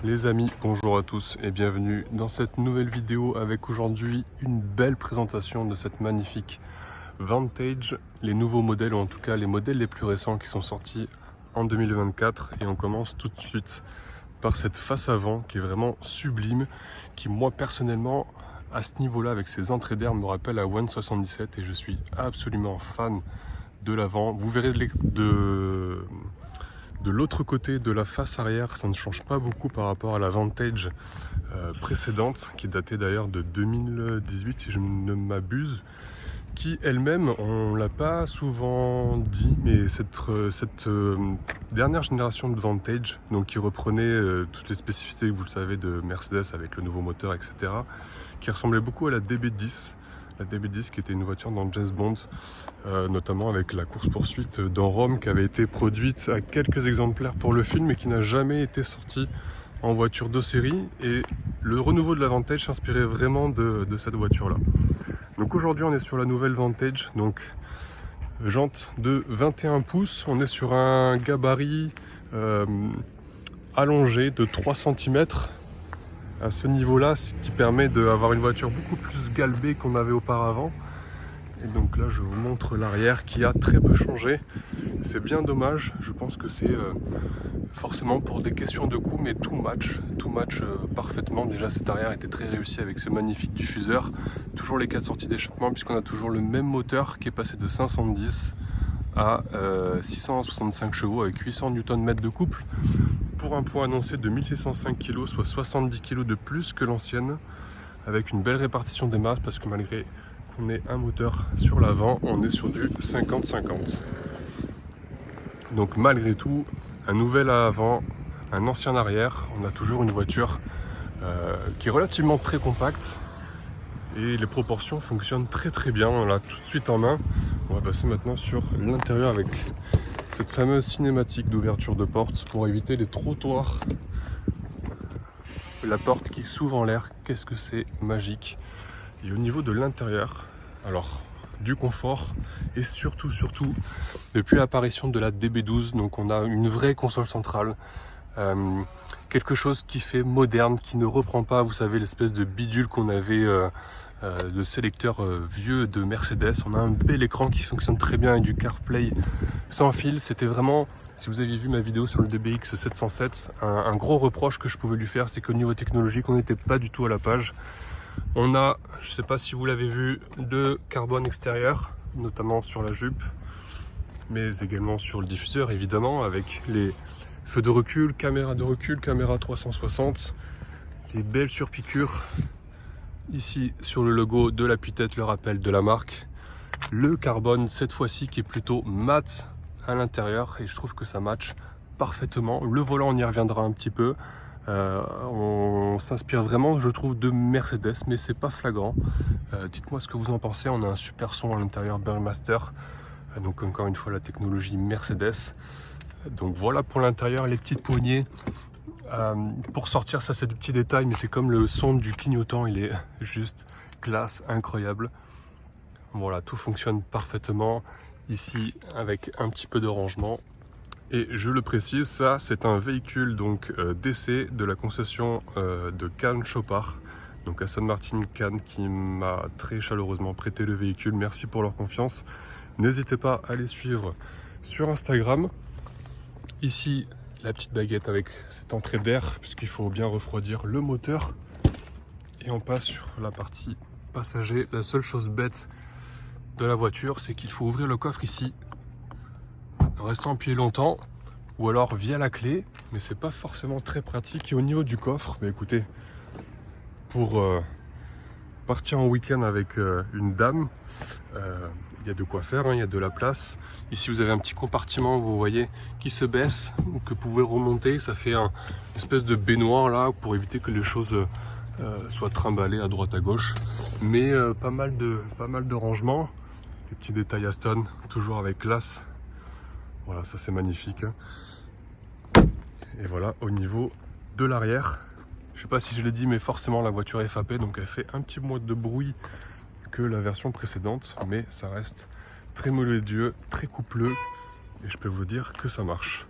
Les amis, bonjour à tous et bienvenue dans cette nouvelle vidéo avec aujourd'hui une belle présentation de cette magnifique Vantage, les nouveaux modèles ou en tout cas les modèles les plus récents qui sont sortis en 2024 et on commence tout de suite par cette face avant qui est vraiment sublime, qui moi personnellement à ce niveau-là avec ses entrées d'air me rappelle la One 77 et je suis absolument fan de l'avant. Vous verrez de l'autre côté de la face arrière, ça ne change pas beaucoup par rapport à la Vantage précédente, qui datait d'ailleurs de 2018 si je ne m'abuse, qui elle-même, on l'a pas souvent dit, mais cette dernière génération de Vantage, donc qui reprenait toutes les spécificités, vous le savez, de Mercedes avec le nouveau moteur, etc., qui ressemblait beaucoup à la DB10. La DB10 qui était une voiture dans James Bond, notamment avec la course-poursuite dans Rome qui avait été produite à quelques exemplaires pour le film et qui n'a jamais été sortie en voiture de série. Et le renouveau de la Vantage s'inspirait vraiment de cette voiture-là. Donc aujourd'hui on est sur la nouvelle Vantage, donc jante de 21 pouces, on est sur un gabarit allongé de 3 cm. À ce niveau-là, ce qui permet d'avoir une voiture beaucoup plus galbée qu'on avait auparavant. Et donc là, je vous montre l'arrière qui a très peu changé. C'est bien dommage. Je pense que c'est forcément pour des questions de coût, mais tout match parfaitement. Déjà, cet arrière était très réussi avec ce magnifique diffuseur. Toujours les 4 sorties d'échappement, puisqu'on a toujours le même moteur qui est passé de 510 à 665 chevaux avec 800 Nm de couple. Pour un poids annoncé de 1605 kg, soit 70 kg de plus que l'ancienne, avec une belle répartition des masses, parce que malgré qu'on ait un moteur sur l'avant, on est sur du 50-50. Donc malgré tout, un nouvel avant, un ancien arrière, on a toujours une voiture qui est relativement très compacte, et les proportions fonctionnent très bien, on l'a tout de suite en main. On va passer maintenant sur l'intérieur avec cette fameuse cinématique d'ouverture de porte pour éviter les trottoirs. La porte qui s'ouvre en l'air, qu'est-ce que c'est magique. Et au niveau de l'intérieur, alors du confort et surtout depuis l'apparition de la DB12, donc on a une vraie console centrale, quelque chose qui fait moderne, qui ne reprend pas, vous savez, l'espèce de bidule qu'on avait de sélecteur vieux de Mercedes. On a un bel écran qui fonctionne très bien et du CarPlay sans fil. C'était vraiment, si vous aviez vu ma vidéo sur le DBX 707, un gros reproche que je pouvais lui faire, c'est qu'au niveau technologique on n'était pas du tout à la page. On a, je ne sais pas si vous l'avez vu, le carbone extérieur, notamment sur la jupe, mais également sur le diffuseur évidemment, avec les feux de recul, caméra 360, les belles surpiqûres ici sur le logo de l'appui-tête, le rappel de la marque, le carbone cette fois-ci qui est plutôt mat à l'intérieur et je trouve que ça match parfaitement. Le volant, on y reviendra un petit peu, on s'inspire vraiment, je trouve, de Mercedes, mais c'est pas flagrant. Dites-moi ce que vous en pensez. On a un super son à l'intérieur Burmester, donc encore une fois la technologie Mercedes. Donc voilà pour l'intérieur, les petites poignées. Pour sortir, ça c'est des petits détails, mais c'est comme le son du clignotant, il est juste classe, incroyable. Voilà, tout fonctionne parfaitement ici avec un petit peu de rangement. Et je le précise, ça c'est un véhicule donc d'essai de la concession de Cannes Chopard, donc Aston Martin Cannes, qui m'a très chaleureusement prêté le véhicule. Merci pour leur confiance. N'hésitez pas à les suivre sur Instagram. Ici, la petite baguette avec cette entrée d'air, puisqu'il faut bien refroidir le moteur. Et on passe sur la partie passager. La seule chose bête de la voiture, c'est qu'il faut ouvrir le coffre ici en restant appuyé longtemps, ou alors via la clé, mais c'est pas forcément très pratique. Et au niveau du coffre, bah écoutez, pour partir en week-end avec une dame, il y a de quoi faire, hein, il y a de la place. Ici vous avez un petit compartiment, vous voyez, qui se baisse ou que vous pouvez remonter. Ça fait une espèce de baignoire là pour éviter que les choses soient trimballées à droite à gauche. Mais pas mal de rangements. Les petits détails Aston, toujours avec classe. Voilà, ça c'est magnifique. Et voilà, au niveau de l'arrière, je sais pas si je l'ai dit, mais forcément la voiture est FAP, donc elle fait un petit moins de bruit que la version précédente, mais ça reste très mélodieux, très coupleux, et je peux vous dire que ça marche.